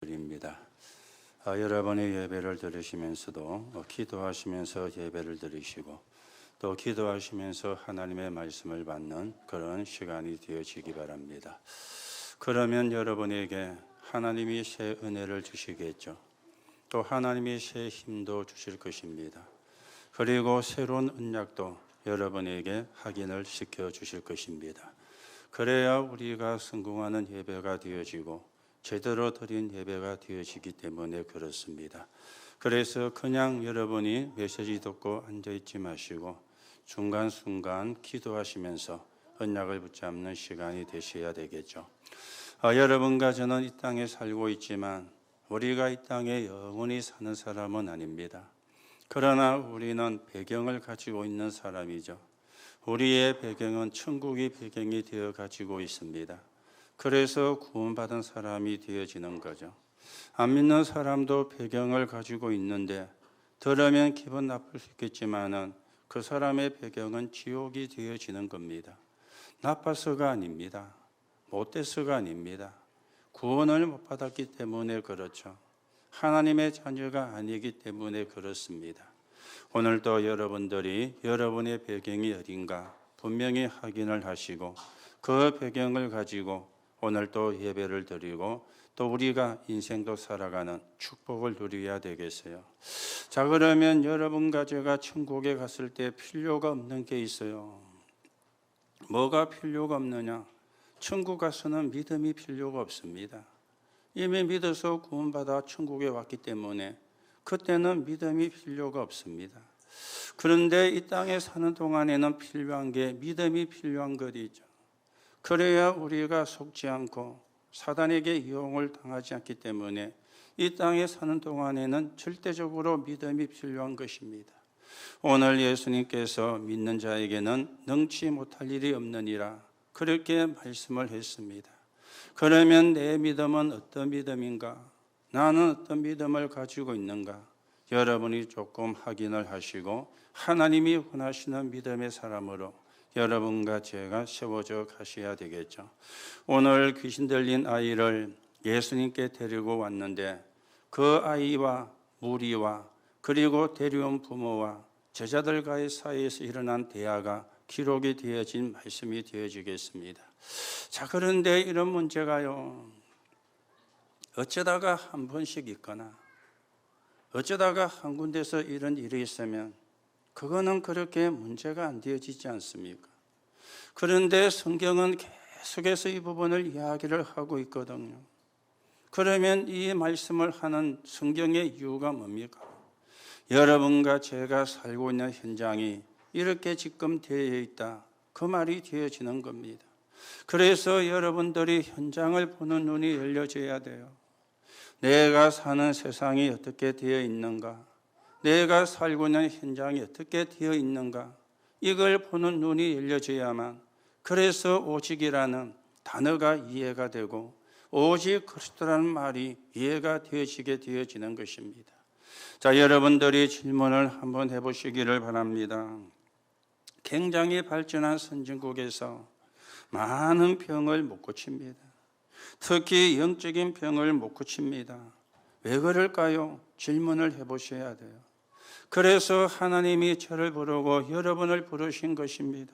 드립니다. 여러분의 예배를 들으시면서도 기도하시면서 예배를 들으시고 또 기도하시면서 하나님의 말씀을 받는 그런 시간이 되어지기 바랍니다. 그러면 여러분에게 하나님이 새 은혜를 주시겠죠. 또 하나님이 새 힘도 주실 것입니다. 그리고 새로운 언약도 여러분에게 확인을 시켜 주실 것입니다. 그래야 우리가 성공하는 예배가 되어지고 제대로 드린 예배가 되어지기 때문에 그렇습니다. 그래서 그냥 여러분이 메시지 듣고 앉아있지 마시고 순간순간 기도하시면서 언약을 붙잡는 시간이 되셔야 되겠죠. 여러분과 저는 이 땅에 살고 있지만 우리가 이 땅에 영원히 사는 사람은 아닙니다. 그러나 우리는 배경을 가지고 있는 사람이죠. 우리의 배경은 천국의 배경이 되어 가지고 있습니다. 그래서 구원받은 사람이 되어지는 거죠. 안 믿는 사람도 배경을 가지고 있는데 들으면 기분 나쁠 수 있겠지만은 그 사람의 배경은 지옥이 되어지는 겁니다. 나빠서가 아닙니다. 못돼서가 아닙니다. 구원을 못 받았기 때문에 그렇죠. 하나님의 자녀가 아니기 때문에 그렇습니다. 오늘도 여러분들이 여러분의 배경이 어딘가 분명히 확인을 하시고 그 배경을 가지고 오늘 또 예배를 드리고 또 우리가 인생도 살아가는 축복을 누려야 되겠어요. 자, 그러면 여러분과 제가 천국에 갔을 때 필요가 없는 게 있어요. 뭐가 필요가 없느냐? 천국 가서는 믿음이 필요가 없습니다. 이미 믿어서 구원받아 천국에 왔기 때문에 그때는 믿음이 필요가 없습니다. 그런데 이 땅에 사는 동안에는 필요한 게 믿음이 필요한 것이죠. 그래야 우리가 속지 않고 사단에게 이용을 당하지 않기 때문에 이 땅에 사는 동안에는 절대적으로 믿음이 필요한 것입니다. 오늘 예수님께서 믿는 자에게는 능치 못할 일이 없느니라 그렇게 말씀을 했습니다. 그러면 내 믿음은 어떤 믿음인가? 나는 어떤 믿음을 가지고 있는가? 여러분이 조금 확인을 하시고 하나님이 원하시는 믿음의 사람으로 여러분과 제가 세워져 가셔야 되겠죠. 오늘 귀신 들린 아이를 예수님께 데리고 왔는데 그 아이와 무리와 그리고 데려온 부모와 제자들과의 사이에서 일어난 대화가 기록이 되어진 말씀이 되어지겠습니다. 자, 그런데 이런 문제가요, 어쩌다가 한 번씩 있거나 어쩌다가 한 군데서 이런 일이 있으면 그거는 그렇게 문제가 안 되어지지 않습니까? 그런데 성경은 계속해서 이 부분을 이야기를 하고 있거든요. 그러면 이 말씀을 하는 성경의 이유가 뭡니까? 여러분과 제가 살고 있는 현장이 이렇게 지금 되어 있다. 그 말이 되어지는 겁니다. 그래서 여러분들이 현장을 보는 눈이 열려져야 돼요. 내가 사는 세상이 어떻게 되어 있는가? 내가 살고 있는 현장이 어떻게 되어 있는가? 이걸 보는 눈이 열려져야만 그래서 오직이라는 단어가 이해가 되고 오직 그리스도라는 말이 이해가 되어지게 되어지는 것입니다. 자, 여러분들이 질문을 한번 해보시기를 바랍니다. 굉장히 발전한 선진국에서 많은 병을 못 고칩니다. 특히 영적인 병을 못 고칩니다. 왜 그럴까요? 질문을 해보셔야 돼요. 그래서 하나님이 저를 부르고 여러분을 부르신 것입니다.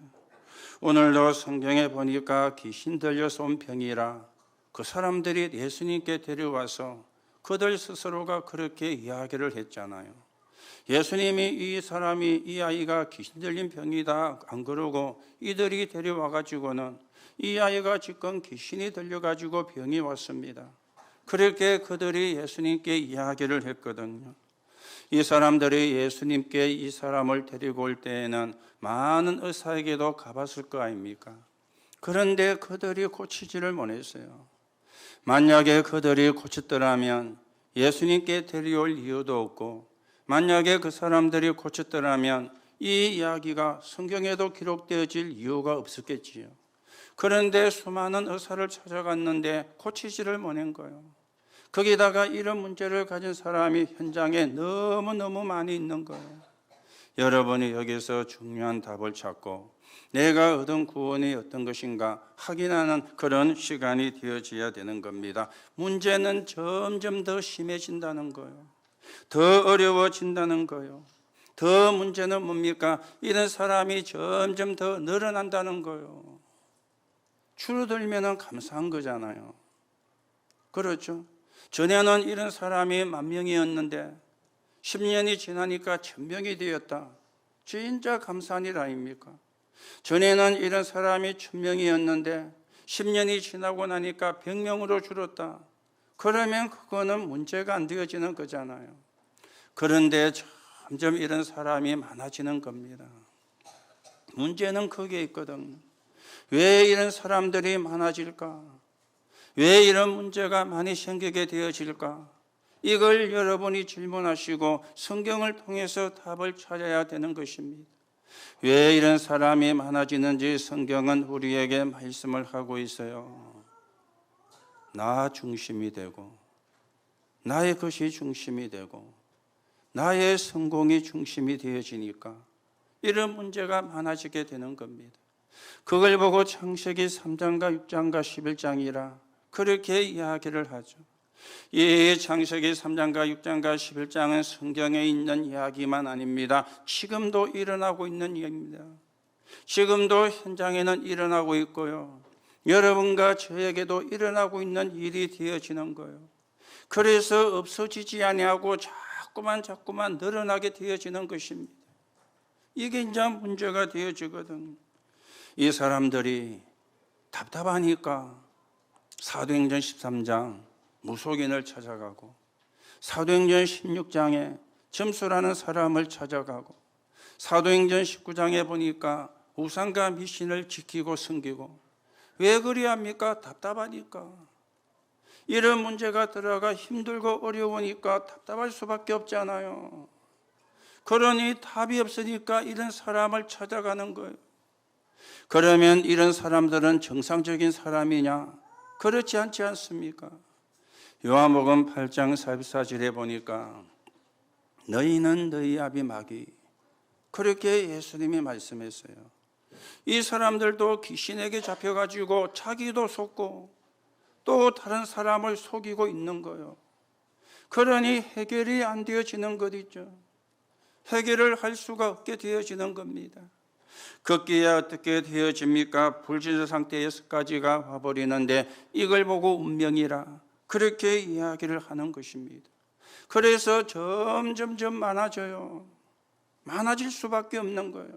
오늘도 성경에 보니까 귀신 들려서 온 병이라 그 사람들이 예수님께 데려와서 그들 스스로가 그렇게 이야기를 했잖아요. 예수님이 이 아이가 귀신 들린 병이다 안 그러고 이들이 데려와가지고는 이 아이가 지금 귀신이 들려가지고 병이 왔습니다. 그렇게 그들이 예수님께 이야기를 했거든요. 이 사람들이 예수님께 이 사람을 데리고 올 때에는 많은 의사에게도 가봤을 거 아닙니까? 그런데 그들이 고치지를 못했어요. 만약에 그들이 고쳤더라면 예수님께 데려올 이유도 없고 만약에 그 사람들이 고쳤더라면 이 이야기가 성경에도 기록되어질 이유가 없었겠지요. 그런데 수많은 의사를 찾아갔는데 고치지를 못한 거예요. 거기다가 이런 문제를 가진 사람이 현장에 너무너무 많이 있는 거예요. 여러분이 여기서 중요한 답을 찾고 내가 얻은 구원이 어떤 것인가 확인하는 그런 시간이 되어져야 되는 겁니다. 문제는 점점 더 심해진다는 거예요. 더 어려워진다는 거예요. 더 문제는 뭡니까? 이런 사람이 점점 더 늘어난다는 거예요. 줄어들면 감사한 거잖아요. 그렇죠? 전에는 이런 사람이 10,000명이었는데 10년이 지나니까 1,000명이 되었다. 진짜 감사한 일 아닙니까? 전에는 이런 사람이 1,000명이었는데 10년이 지나고 나니까 100명으로 줄었다. 그러면 그거는 문제가 안 되어지는 거잖아요. 그런데 점점 이런 사람이 많아지는 겁니다. 문제는 거기에 있거든. 왜 이런 사람들이 많아질까? 왜 이런 문제가 많이 생기게 되어질까? 이걸 여러분이 질문하시고 성경을 통해서 답을 찾아야 되는 것입니다. 왜 이런 사람이 많아지는지 성경은 우리에게 말씀을 하고 있어요. 나 중심이 되고, 나의 것이 중심이 되고, 나의 성공이 중심이 되어지니까 이런 문제가 많아지게 되는 겁니다. 그걸 보고 창세기 3장과 6장과 11장이라 그렇게 이야기를 하죠. 이 창세기 3장과 6장과 11장은 성경에 있는 이야기만 아닙니다. 지금도 일어나고 있는 이야기입니다. 지금도 현장에는 일어나고 있고요. 여러분과 저에게도 일어나고 있는 일이 되어지는 거예요. 그래서 없어지지 아니하고 자꾸만 늘어나게 되어지는 것입니다. 이게 이제 문제가 되어지거든. 이 사람들이 답답하니까 사도행전 13장 무속인을 찾아가고, 사도행전 16장에 점수라는 사람을 찾아가고, 사도행전 19장에 보니까 우상과 미신을 지키고 섬기고. 왜 그리합니까? 답답하니까. 이런 문제가 들어가 힘들고 어려우니까 답답할 수밖에 없잖아요. 그러니 답이 없으니까 이런 사람을 찾아가는 거예요. 그러면 이런 사람들은 정상적인 사람이냐? 그렇지 않지 않습니까? 요한복음 8장 44절에 보니까 너희는 너희 아비 마귀, 그렇게 예수님이 말씀했어요. 이 사람들도 귀신에게 잡혀가지고 자기도 속고 또 다른 사람을 속이고 있는 거예요. 그러니 해결이 안 되어지는 것 있죠. 해결을 할 수가 없게 되어지는 겁니다. 그렇게 어떻게 되어집니까? 불진서 상태에서까지가 와버리는데 이걸 보고 운명이라 그렇게 이야기를 하는 것입니다. 그래서 점점 많아져요. 많아질 수밖에 없는 거예요.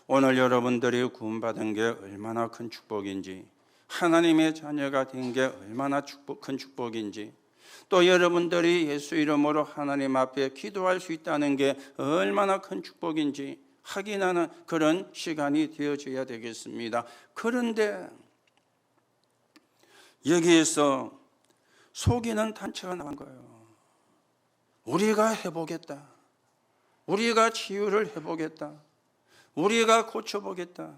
오늘 여러분들이 구원받은 게 얼마나 큰 축복인지, 하나님의 자녀가 된 게 얼마나 큰 축복인지, 또 여러분들이 예수 이름으로 하나님 앞에 기도할 수 있다는 게 얼마나 큰 축복인지 확인하는 그런 시간이 되어져야 되겠습니다. 그런데 여기에서 속이는 단체가 나온 거예요. 우리가 해보겠다. 우리가 치유를 해보겠다. 우리가 고쳐보겠다.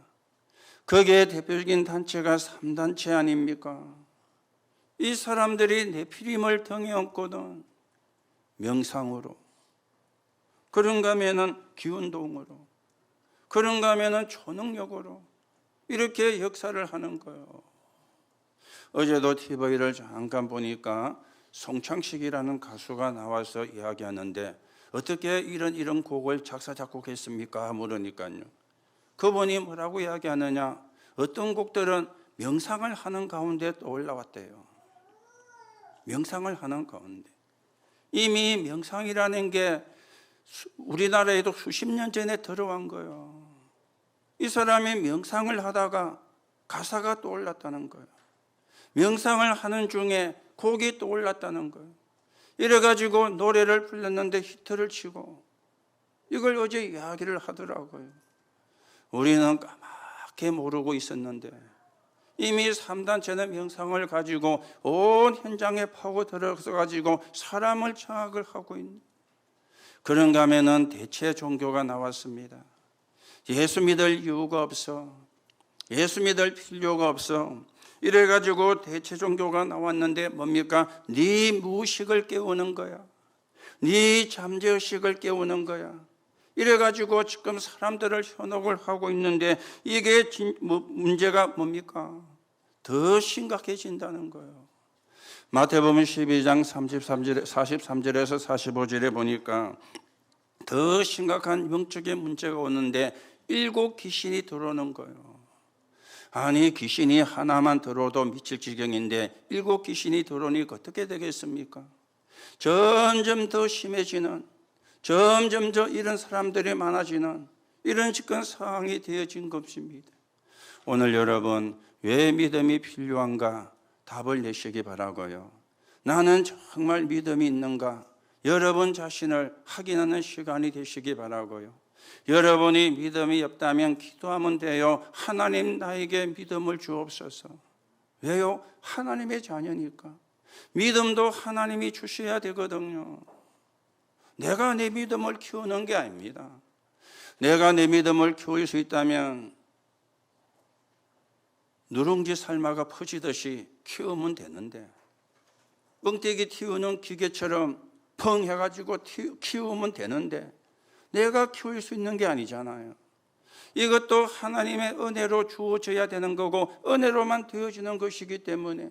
거기에 대표적인 단체가 3단체 아닙니까? 이 사람들이 네피림을 등에 업거든 명상으로, 그런가 하면은 기운동으로, 그런가 하면은 초능력으로 이렇게 역사를 하는 거예요. 어제도 TV를 잠깐 보니까 송창식이라는 가수가 나와서 이야기하는데 어떻게 이런 곡을 작사 작곡했습니까? 물으니까요. 그분이 뭐라고 이야기하느냐? 어떤 곡들은 명상을 하는 가운데 떠올라왔대요. 명상을 하는 가운데. 이미 명상이라는 게 우리나라에도 수십 년 전에 들어간 거예요. 이 사람이 명상을 하다가 가사가 떠올랐다는 거예요. 명상을 하는 중에 곡이 떠올랐다는 거예요. 이래가지고 노래를 불렀는데 히트를 치고, 이걸 어제 이야기를 하더라고요. 우리는 까맣게 모르고 있었는데 이미 3단체는 명상을 가지고 온 현장에 파고 들어서 가지고 사람을 장악을 하고 있는, 그런가 하면은 대체 종교가 나왔습니다. 예수 믿을 이유가 없어, 예수 믿을 필요가 없어, 이래가지고 대체 종교가 나왔는데 뭡니까? 네 무의식을 깨우는 거야. 네 잠재의식을 깨우는 거야. 이래가지고 지금 사람들을 현혹을 하고 있는데 이게 문제가 뭡니까? 더 심각해진다는 거예요. 마태복음 12장 43절에서 45절에 보니까 더 심각한 영적인 문제가 오는데 7 귀신이 들어오는 거예요. 아니 귀신이 하나만 들어도 미칠 지경인데 7 귀신이 들어오니까 어떻게 되겠습니까? 점점 더 심해지는, 점점 더 이런 사람들이 많아지는 이런 지금 상황이 되어진 것입니다. 오늘 여러분 왜 믿음이 필요한가 답을 내시기 바라고요. 나는 정말 믿음이 있는가? 여러분 자신을 확인하는 시간이 되시기 바라고요. 여러분이 믿음이 없다면 기도하면 돼요. 하나님 나에게 믿음을 주옵소서. 왜요? 하나님의 자녀니까. 믿음도 하나님이 주셔야 되거든요. 내가 내 믿음을 키우는 게 아닙니다. 내가 내 믿음을 키울 수 있다면 누룽지 삶아가 퍼지듯이 키우면 되는데 뻥튀기 튀우는 기계처럼 펑 해가지고 키우면 되는데 내가 키울 수 있는 게 아니잖아요. 이것도 하나님의 은혜로 주어져야 되는 거고 은혜로만 되어지는 것이기 때문에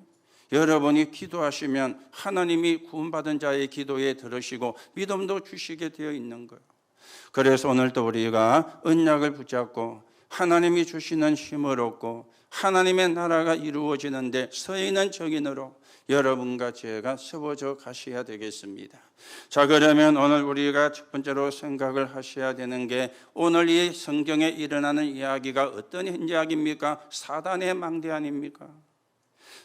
여러분이 기도하시면 하나님이 구원받은 자의 기도에 들으시고 믿음도 주시게 되어 있는 거예요. 그래서 오늘도 우리가 언약을 붙잡고 하나님이 주시는 힘을 얻고 하나님의 나라가 이루어지는데 서 있는 정인으로 여러분과 제가 세워져 가셔야 되겠습니다. 자, 그러면 오늘 우리가 첫 번째로 생각을 하셔야 되는 게 오늘 이 성경에 일어나는 이야기가 어떤 이야기입니까? 사단의 망대 아닙니까?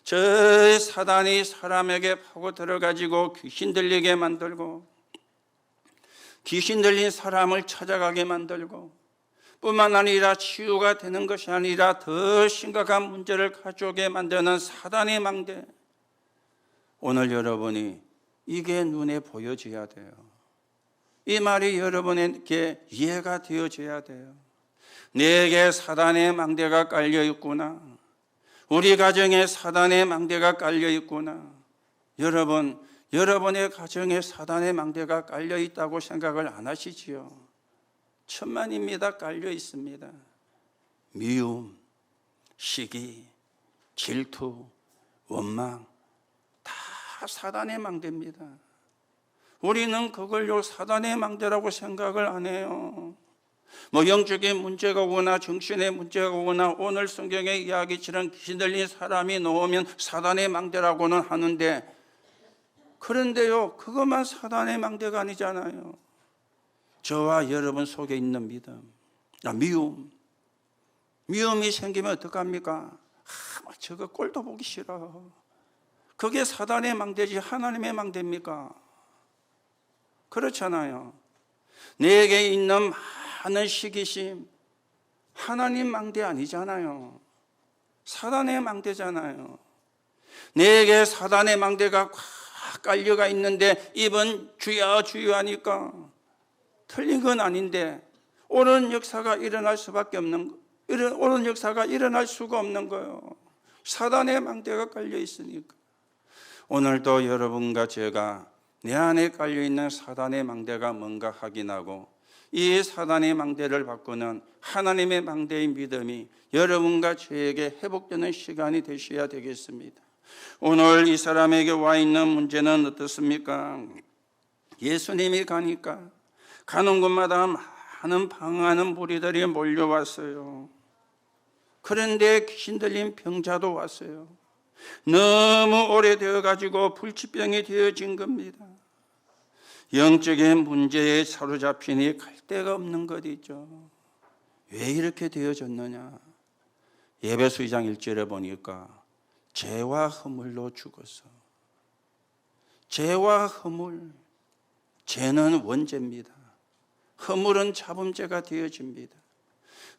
저 사단이 사람에게 파고 들어가지고 귀신 들리게 만들고 귀신 들린 사람을 찾아가게 만들고 뿐만 아니라 치유가 되는 것이 아니라 더 심각한 문제를 가져오게 만드는 사단의 망대. 오늘 여러분이 이게 눈에 보여져야 돼요. 이 말이 여러분에게 이해가 되어져야 돼요. 내게 사단의 망대가 깔려 있구나. 우리 가정에 사단의 망대가 깔려 있구나. 여러분의 가정에 사단의 망대가 깔려 있다고 생각을 안 하시지요? 천만입니다. 깔려 있습니다. 미움, 시기, 질투, 원망 다 사단의 망대입니다. 우리는 그걸요 사단의 망대라고 생각을 안 해요. 영적인 문제가 오거나 정신의 문제가 오거나 오늘 성경의 이야기처럼 귀신 들린 사람이 나오면 사단의 망대라고는 하는데 그런데요 그것만 사단의 망대가 아니잖아요. 저와 여러분 속에 있는 믿음, 미움이 생기면 어떡합니까? 저거 꼴도 보기 싫어. 그게 사단의 망대지 하나님의 망대입니까? 그렇잖아요. 내게 있는 많은 시기심 하나님 망대 아니잖아요. 사단의 망대잖아요. 내게 사단의 망대가 꽉 깔려가 있는데 입은 주여 주여 하니까 틀린 건 아닌데 옳은 역사가 일어날 수밖에 없는 옳은 역사가 일어날 수가 없는 거예요. 사단의 망대가 깔려 있으니까. 오늘도 여러분과 제가 내 안에 깔려 있는 사단의 망대가 뭔가 확인하고 이 사단의 망대를 바꾸는 하나님의 망대의 믿음이 여러분과 저에게 회복되는 시간이 되셔야 되겠습니다. 오늘 이 사람에게 와 있는 문제는 어떻습니까? 예수님이 가니까 가는 곳마다 많은 방황하는 무리들이 몰려왔어요. 그런데 귀신 들린 병자도 왔어요. 너무 오래되어 가지고 불치병이 되어진 겁니다. 영적인 문제에 사로잡히니 갈 데가 없는 것 있죠. 왜 이렇게 되어졌느냐? 에베소 2장 1절에 보니까 죄와 허물로 죽었어. 죄와 허물, 죄는 원죄입니다. 허물은 잡음죄가 되어집니다.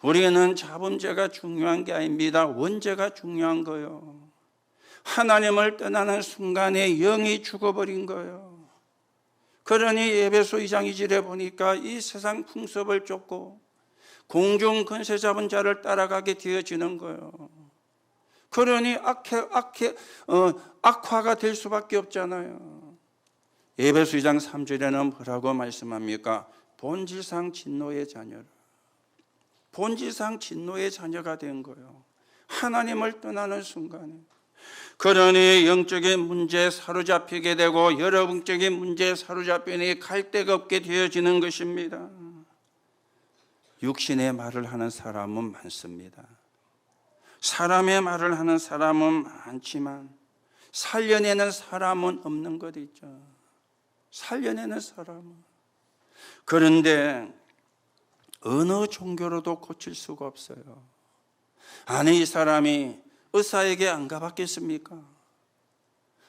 우리는 잡음죄가 중요한 게 아닙니다. 원죄가 중요한 거예요. 하나님을 떠나는 순간에 영이 죽어버린 거예요. 그러니 에베소 2장 2절에 보니까 이 세상 풍습을 쫓고 공중 권세 잡은 자를 따라가게 되어지는 거예요. 그러니 악화가 될 수밖에 없잖아요. 에베소 2장 3절에는 뭐라고 말씀합니까? 본질상 진노의 자녀라. 본질상 진노의 자녀가 된 거예요. 하나님을 떠나는 순간에. 그러니 영적인 문제에 사로잡히게 되고 여러분적인 문제에 사로잡히니 갈 데가 없게 되어지는 것입니다. 육신의 말을 하는 사람은 많습니다. 사람의 말을 하는 사람은 많지만 살려내는 사람은 없는 것 있죠. 살려내는 사람은. 그런데 어느 종교로도 고칠 수가 없어요. 아니, 이 사람이 의사에게 안 가봤겠습니까?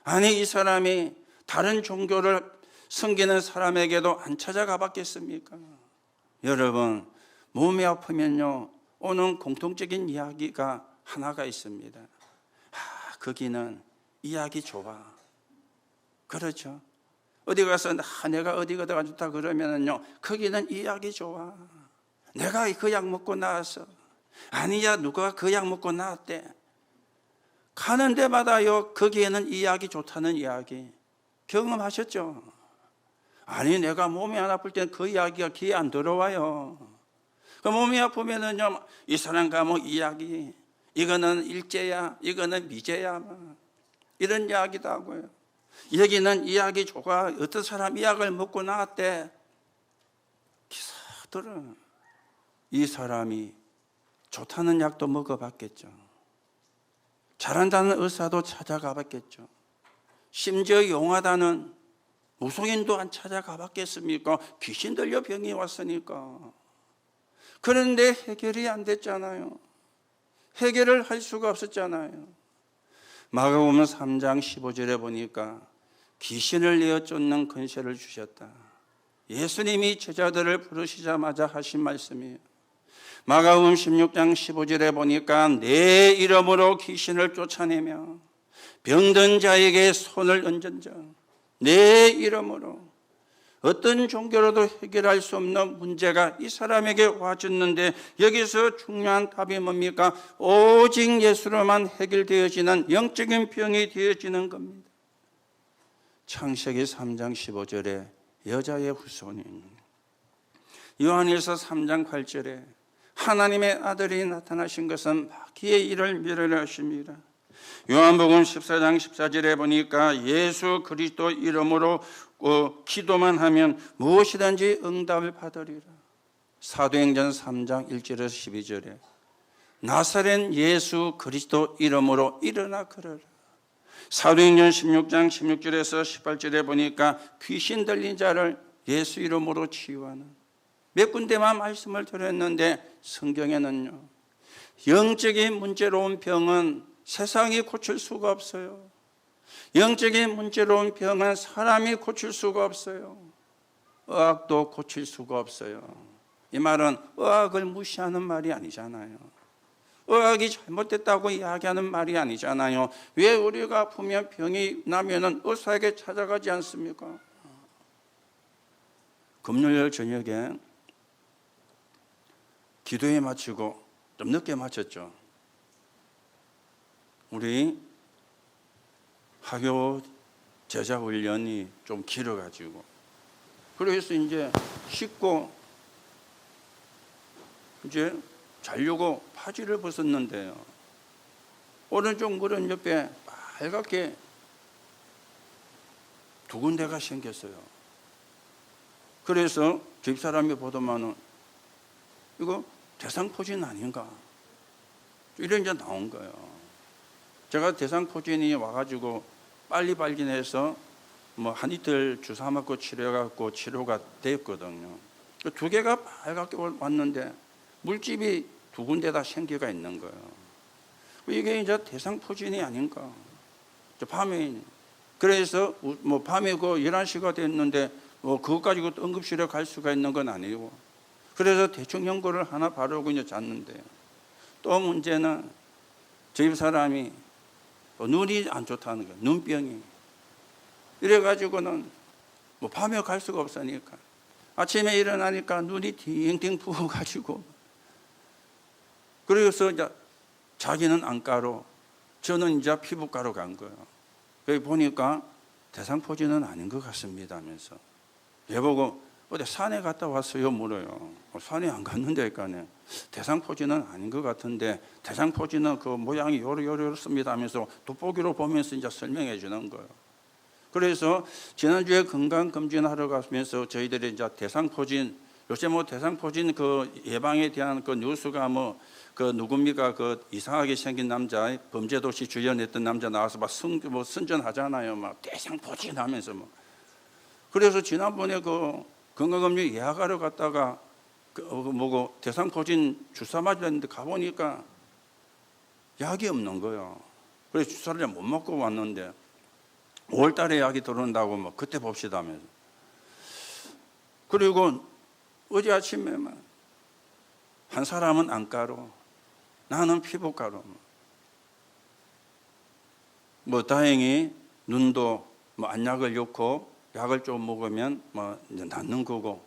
아니, 이 사람이 다른 종교를 섬기는 사람에게도 안 찾아가 봤겠습니까? 여러분, 몸이 아프면요, 오는 공통적인 이야기가 하나가 있습니다. 거기는 이야기 좋아. 그렇죠? 어디 가서 내가 어디가 더 좋다 그러면은요, 거기는 이야기 좋아. 내가 그 약 먹고 나왔어. 아니야, 누가 그 약 먹고 나왔대. 가는 데마다요, 거기에는 이야기 좋다는 이야기 경험하셨죠? 아니, 내가 몸이 안 아플 때는 그 이야기가 귀에 안 들어와요. 그 몸이 아프면은요, 이 사람 가면 이야기, 이거는 일제야, 이거는 미제야, 이런 이야기도 하고요. 여기는 이야기 좋아. 어떤 사람 이약을 먹고 나왔대. 기사들은 이 사람이 좋다는 약도 먹어봤겠죠. 잘한다는 의사도 찾아가 봤겠죠. 심지어 용하다는 무속인도 안 찾아가 봤겠습니까? 귀신 들려 병이 왔으니까. 그런데 해결이 안 됐잖아요. 해결을 할 수가 없었잖아요. 마가복음 3장 15절에 보니까 귀신을 내어 쫓는 권세를 주셨다. 예수님이 제자들을 부르시자마자 하신 말씀이에요. 마가복음 16장 15절에 보니까 내 이름으로 귀신을 쫓아내며 병든 자에게 손을 얹은 자, 내 이름으로. 어떤 종교로도 해결할 수 없는 문제가 이 사람에게 와줬는데 여기서 중요한 답이 뭡니까? 오직 예수로만 해결되어지는 영적인 병이 되어지는 겁니다. 창세기 3장 15절에 여자의 후손인, 요한일서 3장 8절에 하나님의 아들이 나타나신 것은 마귀의 일을 멸하려 하십니다. 요한복음 14장 14절에 보니까 예수 그리스도 이름으로 기도만 하면 무엇이든지 응답을 받으리라. 사도행전 3장 1절에서 12절에 나사렛 예수 그리스도 이름으로 일어나 걸어라. 사도행전 16장 16절에서 18절에 보니까 귀신 들린 자를 예수 이름으로 치유하는, 몇 군데만 말씀을 드렸는데 성경에는요, 영적인 문제로 온 병은 세상이 고칠 수가 없어요. 영적인 문제로 온 병은 사람이 고칠 수가 없어요. 의학도 고칠 수가 없어요. 이 말은 의학을 무시하는 말이 아니잖아요. 의학이 잘못됐다고 이야기하는 말이 아니잖아요. 왜 우리가 아프면 병이 나면은 의사에게 찾아가지 않습니까? 금요일 저녁에 기도회 마치고 좀 늦게 마쳤죠. 우리 학교 제자 훈련이 좀 길어가지고, 그래서 이제 씻고 이제 자려고 바지를 벗었는데요, 오른쪽 무릎 옆에 빨갛게 두 군데가 생겼어요. 그래서 집사람이 보더만은 이거 대상포진 아닌가, 이런 이제 나온 거예요. 제가 대상포진이 와가지고 빨리 발견해서 한 이틀 주사 맞고 치료해갖고 치료가 됐거든요. 두 개가 빨갛게 왔는데 물집이 두 군데다 생기가 있는 거예요. 이게 이제 대상포진이 아닌가. 밤에, 그래서 밤에 11시가 됐는데 그것 가지고 또 응급실에 갈 수가 있는 건 아니고, 그래서 대충 연고를 하나 바르고 이제 잤는데요. 또 문제는 저희 사람이 눈이 안 좋다는 거예요. 눈병이. 이래가지고는 밤에 갈 수가 없으니까 아침에 일어나니까 눈이 팅팅 부어가지고, 그래서 이제 자기는 안과로, 저는 이제 피부과로 간 거예요. 거기 보니까 대상포진은 아닌 것 같습니다 하면서, 얘보고 어디 산에 갔다 왔어요? 물어요. 산에 안 갔는데니까요. 대상포진은 아닌 것 같은데 대상포진은 그 모양이 요렇습니다 하면서 돋보기로 보면서 이제 설명해 주는 거예요. 그래서 지난주에 건강검진하러 가면서 저희들이 이제 대상포진, 요새 뭐 대상포진 그 예방에 대한 그 뉴스가 뭐 그 누굽니까 그 이상하게 생긴 남자 범죄도시 주연했던 남자 나와서 막 선전하잖아요. 막 대상포진 하면서 뭐. 그래서 지난번에 그 건강검진 예약하러 갔다가 뭐고 대상포진 주사 맞았는데 가보니까 약이 없는 거예요. 그래서 주사를 못 맞고 왔는데 5월 달에 약이 들어온다고 뭐 그때 봅시다 하면서. 그리고 어제 아침에만 한 사람은 안가로 나는 피부가루. 뭐 다행히 눈도 뭐 안약을 넣고 약을 좀 먹으면 뭐 이제 낫는 거고,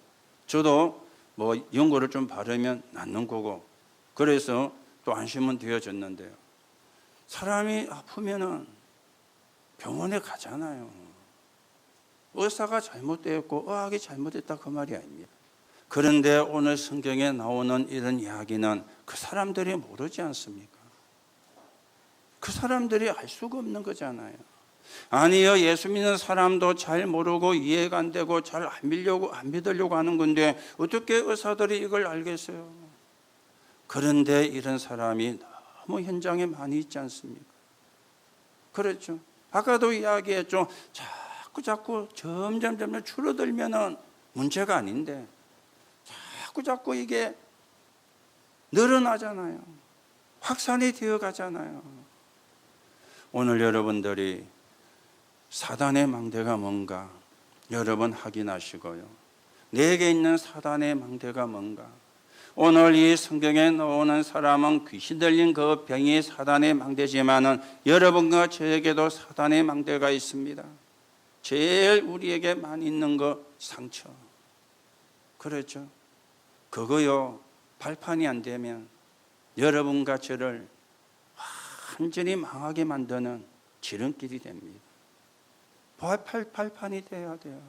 저도 뭐 연고를 좀 바르면 낫는 거고, 그래서 또 안심은 되어졌는데요. 사람이 아프면은 병원에 가잖아요. 의사가 잘못되었고 의학이 잘못됐다 그 말이 아닙니다. 그런데 오늘 성경에 나오는 이런 이야기는 그 사람들이 모르지 않습니까? 그 사람들이 알 수가 없는 거잖아요. 아니요, 예수 믿는 사람도 잘 모르고 이해가 안 되고 잘 안 믿으려고 하는 건데 어떻게 의사들이 이걸 알겠어요? 그런데 이런 사람이 너무 현장에 많이 있지 않습니까? 그렇죠. 아까도 이야기했죠. 자꾸 점점 줄어들면은 문제가 아닌데 자꾸 이게 늘어나잖아요. 확산이 되어 가잖아요. 오늘 여러분들이 사단의 망대가 뭔가 여러분 확인하시고요. 내게 있는 사단의 망대가 뭔가. 오늘 이 성경에 나오는 사람은 귀신 들린 그 병이 사단의 망대지만은 여러분과 저에게도 사단의 망대가 있습니다. 제일 우리에게 많이 있는 거 상처. 그렇죠. 그거요, 발판이 안 되면 여러분과 저를 완전히 망하게 만드는 지름길이 됩니다. 발판이 돼야 돼요.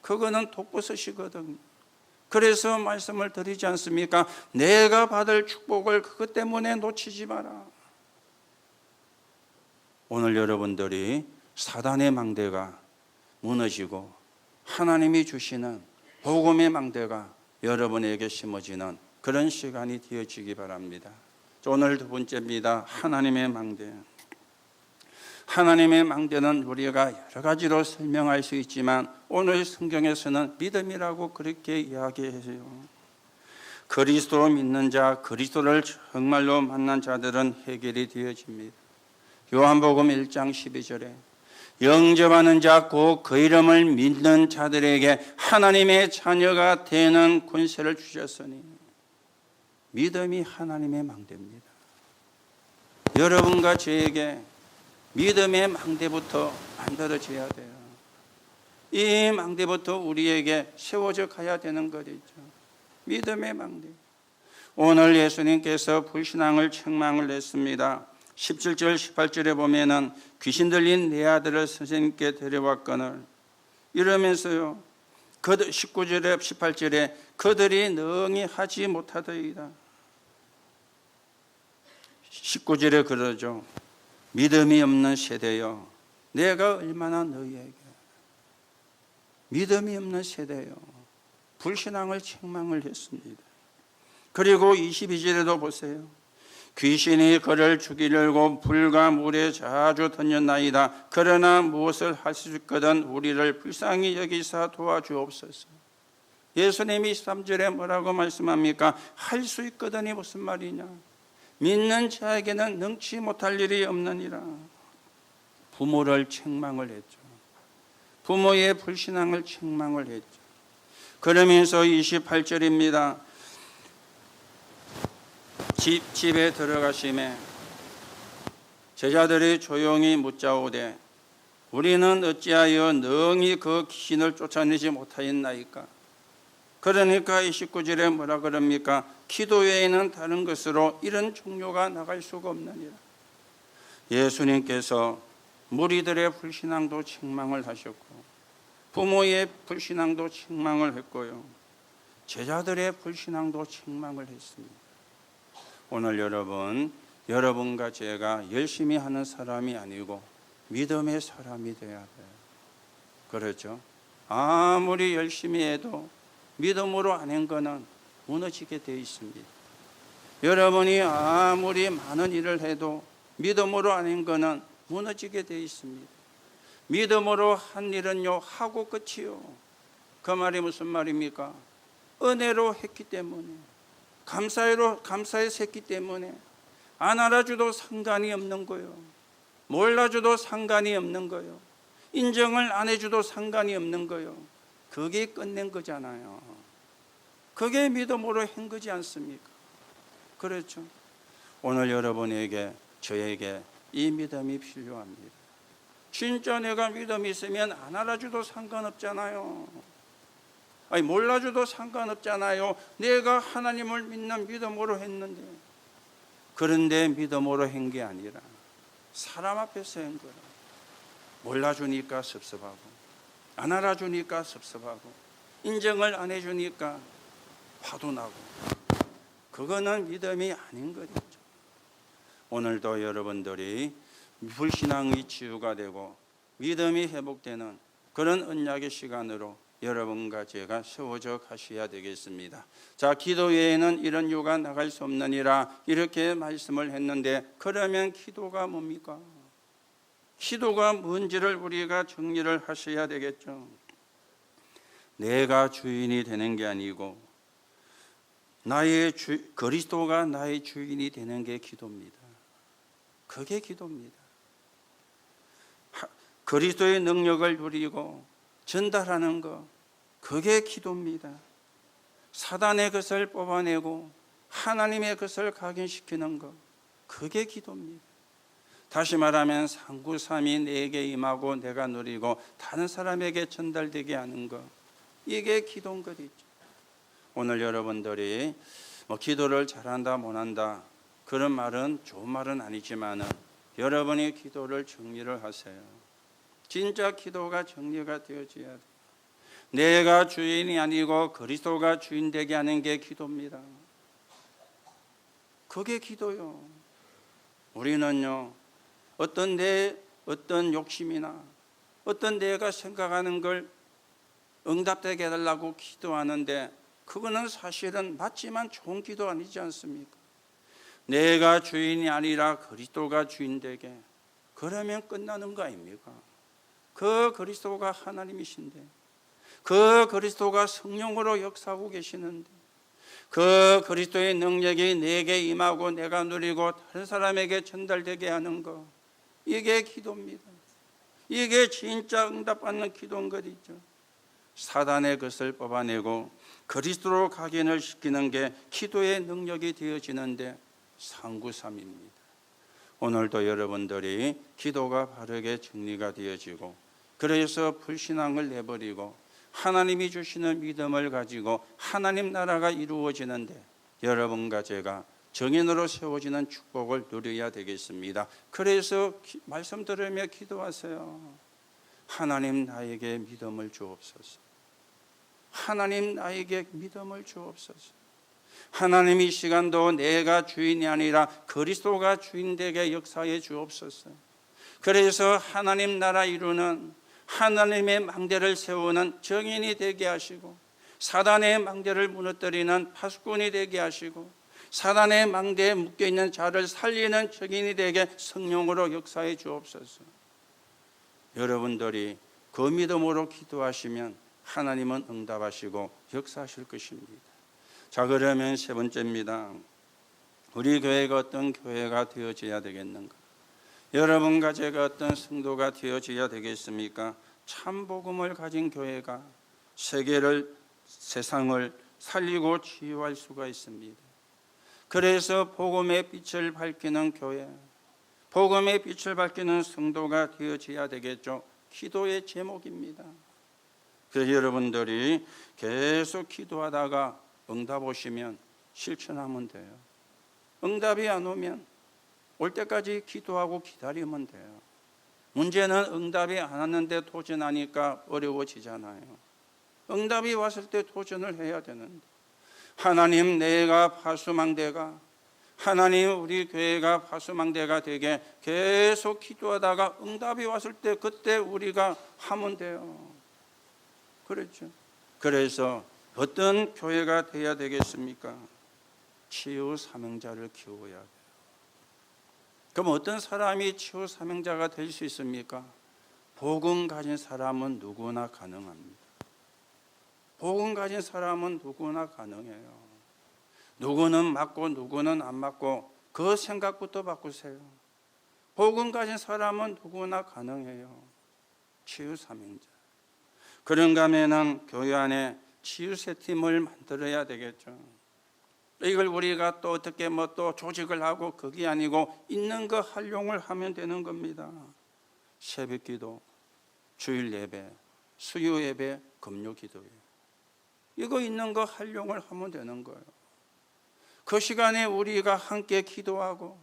그거는 독버섯이거든요. 그래서 말씀을 드리지 않습니까? 내가 받을 축복을 그것 때문에 놓치지 마라. 오늘 여러분들이 사단의 망대가 무너지고 하나님이 주시는 복음의 망대가 여러분에게 심어지는 그런 시간이 되어지기 바랍니다. 오늘 두 번째입니다. 하나님의 망대. 하나님의 망대는 우리가 여러 가지로 설명할 수 있지만 오늘 성경에서는 믿음이라고 그렇게 이야기해요. 그리스도로 믿는 자, 그리스도를 정말로 만난 자들은 해결이 되어집니다. 요한복음 1장 12절에 영접하는 자, 곧 그 이름을 믿는 자들에게 하나님의 자녀가 되는 권세를 주셨으니, 믿음이 하나님의 망대입니다. 여러분과 저에게 믿음의 망대부터 만들어져야 돼요. 이 망대부터 우리에게 세워져 가야 되는 것이죠. 믿음의 망대. 오늘 예수님께서 불신앙을 책망을 했습니다. 17절 18절에 보면은 귀신 들린 내 아들을 선생님께 데려왔거늘 이러면서요, 19절에 18절에 그들이 능히 하지 못하더이다. 19절에 그러죠. 믿음이 없는 세대여, 내가 얼마나 너희에게. 믿음이 없는 세대여, 불신앙을 책망을 했습니다. 그리고 22절에도 보세요. 귀신이 그를 죽이려고 불과 물에 자주 던졌나이다. 그러나 무엇을 할 수 있거든 우리를 불쌍히 여기사 도와주옵소서. 예수님이 23절에 뭐라고 말씀합니까? 할 수 있거든이 무슨 말이냐? 믿는 자에게는 능치 못할 일이 없느니라. 부모를 책망을 했죠. 부모의 불신앙을 책망을 했죠. 그러면서 28절입니다. 집에 들어가심에 제자들이 조용히 묻자오되 우리는 어찌하여 능히 그 귀신을 쫓아내지 못하였나이까? 그러니까 29절에 뭐라 그럽니까? 기도 외에는 다른 것으로 이런 종료가 나갈 수가 없느니라. 예수님께서 무리들의 불신앙도 책망을 하셨고 부모의 불신앙도 책망을 했고요. 제자들의 불신앙도 책망을 했습니다. 오늘 여러분과 제가 열심히 하는 사람이 아니고 믿음의 사람이 돼야 돼요. 그렇죠? 아무리 열심히 해도 믿음으로 안 한 거는 무너지게 되어 있습니다. 여러분이 아무리 많은 일을 해도 믿음으로 안 한 거는 무너지게 되어 있습니다. 믿음으로 한 일은요, 하고 끝이요. 그 말이 무슨 말입니까? 은혜로 했기 때문에, 감사해서 했기 때문에 안 알아줘도 상관이 없는 거예요. 몰라줘도 상관이 없는 거예요. 인정을 안 해줘도 상관이 없는 거예요. 그게 끝낸 거잖아요. 그게 믿음으로 한 거지 않습니까? 그렇죠? 오늘 여러분에게, 저에게 이 믿음이 필요합니다. 진짜 내가 믿음이 있으면 안 알아줘도 상관없잖아요. 아니, 몰라줘도 상관없잖아요. 내가 하나님을 믿는 믿음으로 했는데. 그런데 믿음으로 한 게 아니라 사람 앞에서 한 거라. 몰라주니까 섭섭하고, 안 알아주니까 섭섭하고, 인정을 안 해주니까 화도 나고, 그거는 믿음이 아닌 거죠. 오늘도 여러분들이 불신앙의 치유가 되고 믿음이 회복되는 그런 언약의 시간으로 여러분과 제가 세워져 가셔야 되겠습니다. 자, 기도 외에는 이런 이유가 나갈 수 없느니라 이렇게 말씀을 했는데, 그러면 기도가 뭡니까? 기도가 뭔지를 우리가 정리를 하셔야 되겠죠. 내가 주인이 되는 게 아니고 그리스도가 나의 주인이 되는 게 기도입니다. 그게 기도입니다. 그리스도의 능력을 누리고 전달하는 것, 그게 기도입니다. 사단의 것을 뽑아내고 하나님의 것을 각인시키는 것, 그게 기도입니다. 다시 말하면 상구삼이 내게 임하고 내가 누리고 다른 사람에게 전달되게 하는 것, 이게 기도인 거죠. 오늘 여러분들이 기도를 잘한다 못한다 그런 말은 좋은 말은 아니지만 여러분이 기도를 정리를 하세요. 진짜 기도가 정리가 되어져야 돼요. 내가 주인이 아니고 그리스도가 주인 되게 하는 게 기도입니다. 그게 기도요. 우리는요, 어떤 욕심이나 어떤 내가 생각하는 걸 응답되게 해달라고 기도하는데, 그거는 사실은 맞지만 좋은 기도 아니지 않습니까? 내가 주인이 아니라 그리스도가 주인 되게, 그러면 끝나는 거 아닙니까? 그 그리스도가 하나님이신데, 그 그리스도가 성령으로 역사하고 계시는데, 그 그리스도의 능력이 내게 임하고 내가 누리고 다른 사람에게 전달되게 하는 것, 이게 기도입니다. 이게 진짜 응답받는 기도인 것 있죠. 사단의 것을 뽑아내고 그리스도로 각인을 시키는 게 기도의 능력이 되어지는데 상구삼입니다. 오늘도 여러분들이 기도가 바르게 정리가 되어지고, 그래서 불신앙을 내버리고 하나님이 주시는 믿음을 가지고 하나님 나라가 이루어지는데 여러분과 제가 정인으로 세워지는 축복을 누려야 되겠습니다. 그래서 말씀 들으며 기도하세요. 하나님 나에게 믿음을 주옵소서. 하나님 나에게 믿음을 주옵소서. 하나님 이 시간도 내가 주인이 아니라 그리스도가 주인 되게 역사해 주옵소서. 그래서 하나님 나라 이루는, 하나님의 망대를 세우는 정인이 되게 하시고, 사단의 망대를 무너뜨리는 파수꾼이 되게 하시고, 사단의 망대에 묶여있는 자를 살리는 정인이 되게 성령으로 역사해 주옵소서. 여러분들이 그 믿음으로 기도하시면 하나님은 응답하시고 역사하실 것입니다. 자, 그러면 세 번째입니다. 우리 교회가 어떤 교회가 되어져야 되겠는가? 여러분과 제가 어떤 성도가 되어져야 되겠습니까? 참 복음을 가진 교회가 세상을 살리고 치유할 수가 있습니다. 그래서 복음의 빛을 밝히는 교회, 복음의 빛을 밝히는 성도가 되어져야 되겠죠. 기도의 제목입니다. 그래서 여러분들이 계속 기도하다가 응답 오시면 실천하면 돼요. 응답이 안 오면 올 때까지 기도하고 기다리면 돼요. 문제는 응답이 안 왔는데 도전하니까 어려워지잖아요. 응답이 왔을 때 도전을 해야 되는데, 하나님 내가 파수망대가, 하나님 우리 교회가 파수망대가 되게 계속 기도하다가 응답이 왔을 때 그때 우리가 하면 돼요. 그렇죠. 그래서 어떤 교회가 돼야 되겠습니까? 치유 사명자를 키워야 돼요. 그럼 어떤 사람이 치유 사명자가 될 수 있습니까? 복음 가진 사람은 누구나 가능합니다. 복음 가진 사람은 누구나 가능해요. 누구는 맞고 누구는 안 맞고 그 생각부터 바꾸세요. 복음 가진 사람은 누구나 가능해요. 치유 사명자. 그런가 하면은 교회 안에 치유세 팀을 만들어야 되겠죠. 이걸 우리가 또 어떻게 또 조직을 하고 그게 아니고 있는 거 활용을 하면 되는 겁니다. 새벽기도, 주일 예배, 수요 예배, 금요 기도회. 이거 있는 거 활용을 하면 되는 거예요. 그 시간에 우리가 함께 기도하고,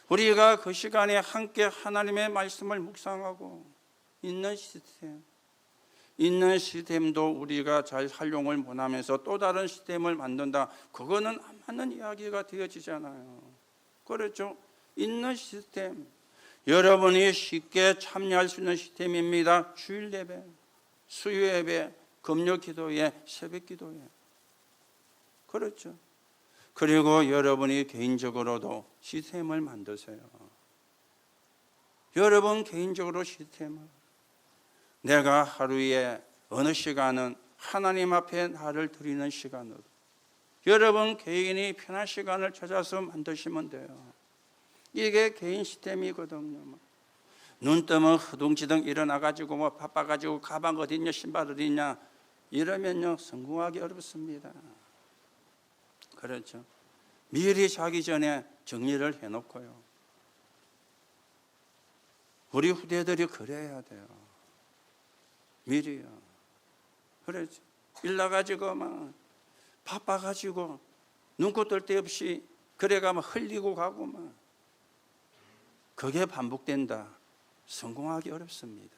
우리가 그 시간에 함께 하나님의 말씀을 묵상하고, 있는 시스템도 우리가 잘 활용을 못하면서 또 다른 시스템을 만든다. 그거는 안 맞는 이야기가 되어지잖아요. 그렇죠? 있는 시스템, 여러분이 쉽게 참여할 수 있는 시스템입니다. 주일 예배, 수요 예배, 금요 기도회, 새벽 기도회. 그렇죠? 그리고 여러분이 개인적으로도 시스템을 만드세요. 여러분 개인적으로 시스템을. 내가 하루에 어느 시간은 하나님 앞에 나를 드리는 시간으로, 여러분 개인이 편한 시간을 찾아서 만드시면 돼요. 이게 개인 시스템이거든요. 눈 뜨면 허둥지둥 일어나가지고 바빠가지고 가방 어디 있냐, 신발 어디 있냐 이러면요 성공하기 어렵습니다. 그렇죠. 미리 자기 전에 정리를 해놓고요. 우리 후대들이 그래야 돼요. 미리요. 그렇죠. 일 나가지고 막 바빠가지고 눈코 뜰 데 없이 그래가 막 흘리고 가고 막 그게 반복된다. 성공하기 어렵습니다.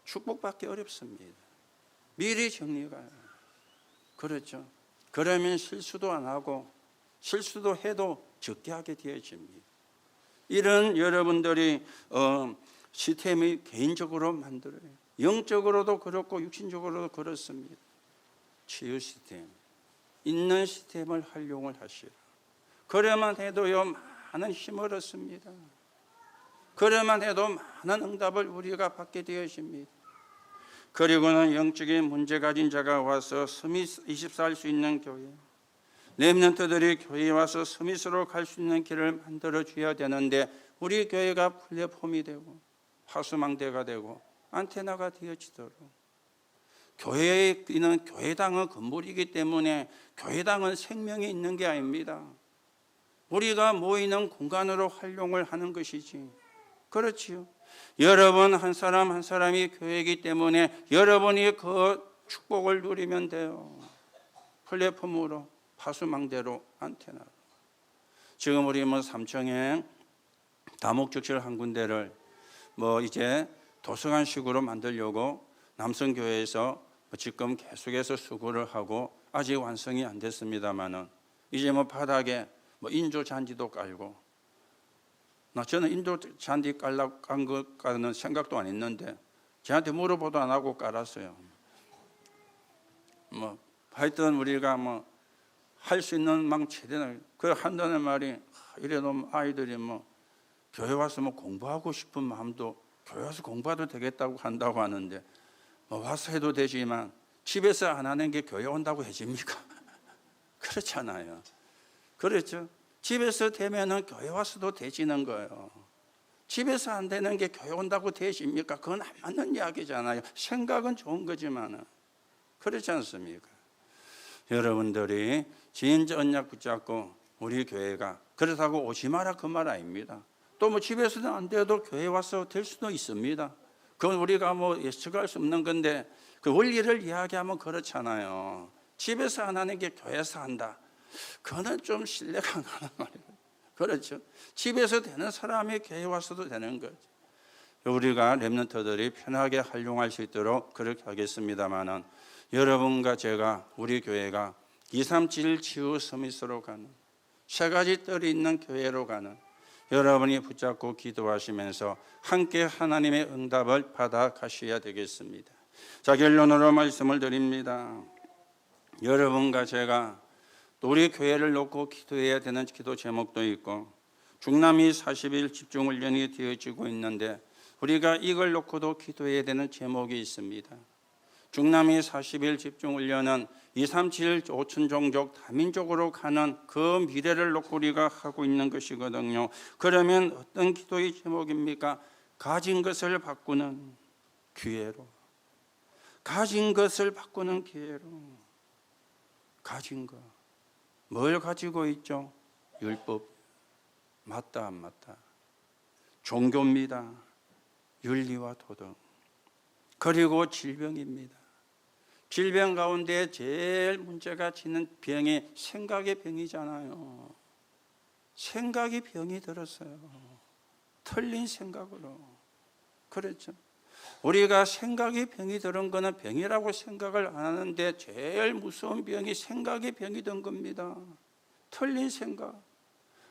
축복받기 어렵습니다. 미리 정리가. 그렇죠. 그러면 실수도 안 하고 실수도 해도 적게 하게 되어집니다. 이런 여러분들이 시스템이 개인적으로 만들어요. 영적으로도 그렇고 육신적으로도 그렇습니다. 치유 시스템, 있는 시스템을 활용을 하시라. 그래만 해도요 많은 힘을 얻습니다. 그래만 해도 많은 응답을 우리가 받게 되어집니다. 그리고는 영적인 문제 가진 자가 와서 스미스 24할 수 있는 교회, 렘넌트들이 교회에 와서 스미스로 갈 수 있는 길을 만들어 줘야 되는데 우리 교회가 플랫폼이 되고 파수망대가 되고 안테나가 되어지도록. 교회에 있는 교회당은 건물이기 때문에 교회당은 생명이 있는 게 아닙니다. 우리가 모이는 공간으로 활용을 하는 것이지. 그렇지요. 여러분 한 사람 한 사람이 교회이기 때문에 여러분이 그 축복을 누리면 돼요. 플랫폼으로, 파수망대로, 안테나로. 지금 우리 3층에 다목적실 한 군데를 이제 도서관식으로 만들려고 남성교회에서 지금 계속해서 수고를 하고 아직 완성이 안 됐습니다만은 이제 바닥에 인조 잔디도 깔고, 저는 인조 잔디 깔라고 깐 것까지는 생각도 안 했는데 저한테 물어보도 안 하고 깔았어요. 하여튼 우리가 할 수 있는 최대한 그 한다는 말이, 이래도 아이들이 교회 와서 공부하고 싶은 마음도 교회 와서 공부해도 되겠다고 한다고 하는데 와서 해도 되지만 집에서 안 하는 게 교회 온다고 해집니까? 그렇잖아요. 그렇죠. 집에서 되면은 교회 와서도 되지는 거예요. 집에서 안 되는 게 교회 온다고 되십니까? 그건 안 맞는 이야기잖아요. 생각은 좋은 거지만은. 그렇지 않습니까? 여러분들이 진짜 언약 붙잡고 우리 교회가, 그렇다고 오지 마라 그 말 아닙니다. 또 집에서는 안 돼도 교회 와서 될 수도 있습니다. 그건 우리가 예측할 수 없는 건데 그 원리를 이야기하면 그렇잖아요. 집에서 안 하는 게 교회에서 한다. 그거는 좀 신뢰가 안 가는 말이에요. 그렇죠. 집에서 되는 사람이 교회 와서도 되는 거죠. 우리가 렘넌트들이 편하게 활용할 수 있도록 그렇게 하겠습니다마는, 여러분과 제가, 우리 교회가 237 치유 서밋으로 가는, 세 가지 뜰이 있는 교회로 가는, 여러분이 붙잡고 기도하시면서 함께 하나님의 응답을 받아 가셔야 되겠습니다. 자, 결론으로 말씀을 드립니다. 여러분과 제가 또 우리 교회를 놓고 기도해야 되는 기도 제목도 있고, 중남미 40일 집중훈련이 되어지고 있는데 우리가 이걸 놓고도 기도해야 되는 제목이 있습니다. 중남미 40일 집중훈련은 237 5천 종족 다민족으로 가는 그 미래를 놓고 우리가 하고 있는 것이거든요. 그러면 어떤 기도의 제목입니까? 가진 것을 바꾸는 기회로. 가진 것을 바꾸는 기회로. 가진 것. 뭘 가지고 있죠? 율법. 맞다 안 맞다. 종교입니다. 윤리와 도덕. 그리고 질병입니다. 질병 가운데 제일 문제가 지는 병이 생각의 병이잖아요. 생각이 병이 들었어요. 틀린 생각으로. 그렇죠. 우리가 생각이 병이 들은 거는 병이라고 생각을 안 하는데 제일 무서운 병이 생각의 병이 된 겁니다. 틀린 생각,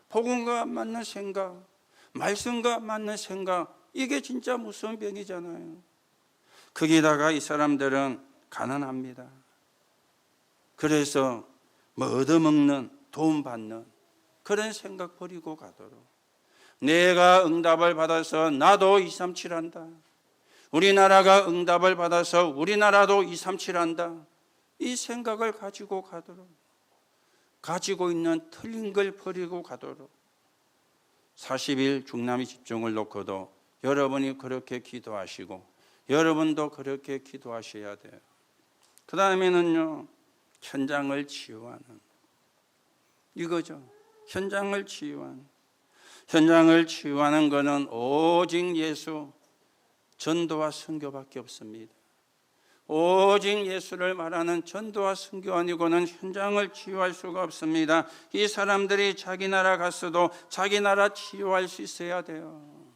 복음과 안 맞는 생각, 말씀과 안 맞는 생각, 이게 진짜 무서운 병이잖아요. 거기다가 이 사람들은 가난합니다. 그래서 뭐 얻어먹는, 돈 받는 그런 생각 버리고 가도록, 내가 응답을 받아서 나도 237 한다, 우리나라가 응답을 받아서 우리나라도 237 한다, 이 생각을 가지고 가도록, 가지고 있는 틀린 걸 버리고 가도록 40일 중남미 집중을 놓고도 여러분이 그렇게 기도하시고 여러분도 그렇게 기도하셔야 돼요. 그 다음에는요, 현장을 치유하는, 이거죠. 현장을 치유하는. 현장을 치유하는 것은 오직 예수, 전도와 선교밖에 없습니다. 오직 예수를 말하는 전도와 선교 아니고는 현장을 치유할 수가 없습니다. 이 사람들이 자기 나라 갔어도 자기 나라 치유할 수 있어야 돼요.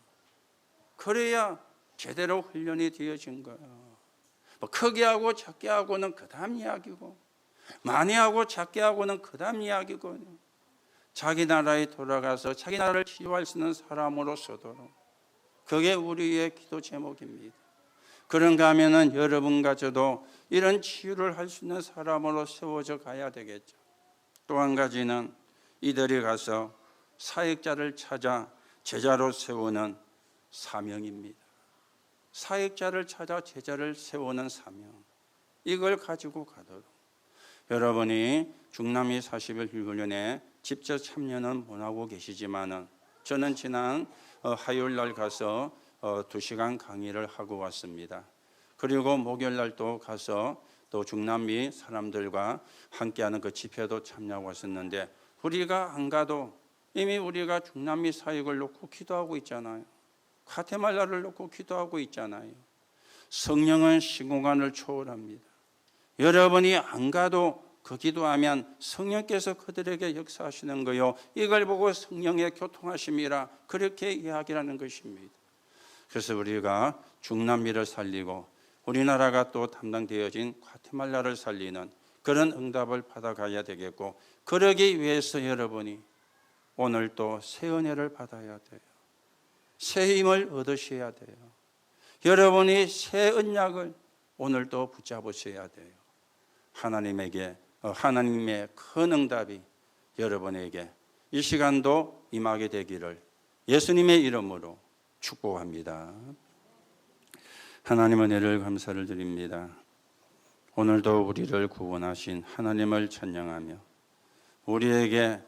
그래야 제대로 훈련이 되어진 거예요. 뭐 크게 하고 작게 하고는 그 다음 이야기고, 많이 하고 작게 하고는 그 다음 이야기고, 자기 나라에 돌아가서 자기 나라를 치유할 수 있는 사람으로서도, 그게 우리의 기도 제목입니다. 그런가 하면은 여러분과 저도 이런 치유를 할 수 있는 사람으로 세워져 가야 되겠죠. 또 한 가지는 이들이 가서 사역자를 찾아 제자로 세우는 사명입니다. 사역자를 찾아 제자를 세우는 사명, 이걸 가지고 가도록, 여러분이 중남미 40일 훈련에 직접 참여는 못하고 계시지만은 저는 지난 화요일 날 가서 2시간 강의를 하고 왔습니다. 그리고 목요일 날 또 가서 또 중남미 사람들과 함께하는 그 집회도 참여하고 왔었는데, 우리가 안 가도 이미 우리가 중남미 사역을 놓고 기도하고 있잖아요. 과테말라를 놓고 기도하고 있잖아요. 성령은 시공간을 초월합니다. 여러분이 안 가도 그 기도하면 성령께서 그들에게 역사하시는 거요, 이걸 보고 성령의 교통하심이라 그렇게 이야기하는 것입니다. 그래서 우리가 중남미를 살리고 우리나라가 또 담당되어진 과테말라를 살리는 그런 응답을 받아가야 되겠고, 그러기 위해서 여러분이 오늘 또 새 은혜를 받아야 돼요. 새 힘을 얻으셔야 돼요. 여러분이 새 언약을 오늘도 붙잡으셔야 돼요. 하나님의 큰 응답이 여러분에게 이 시간도 임하게 되기를 예수님의 이름으로 축복합니다. 하나님 은혜를 감사를 드립니다. 오늘도 우리를 구원하신 하나님을 찬양하며 우리에게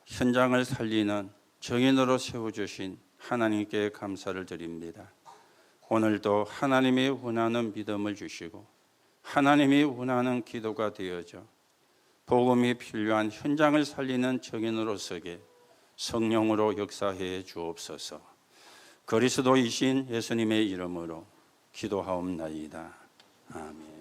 현장을 살리는 정인으로 세워주신 하나님께 감사를 드립니다. 오늘도 하나님이 원하는 믿음을 주시고 하나님이 원하는 기도가 되어져 복음이 필요한 현장을 살리는 정인으로 서게 성령으로 역사해 주옵소서. 그리스도이신 예수님의 이름으로 기도하옵나이다. 아멘.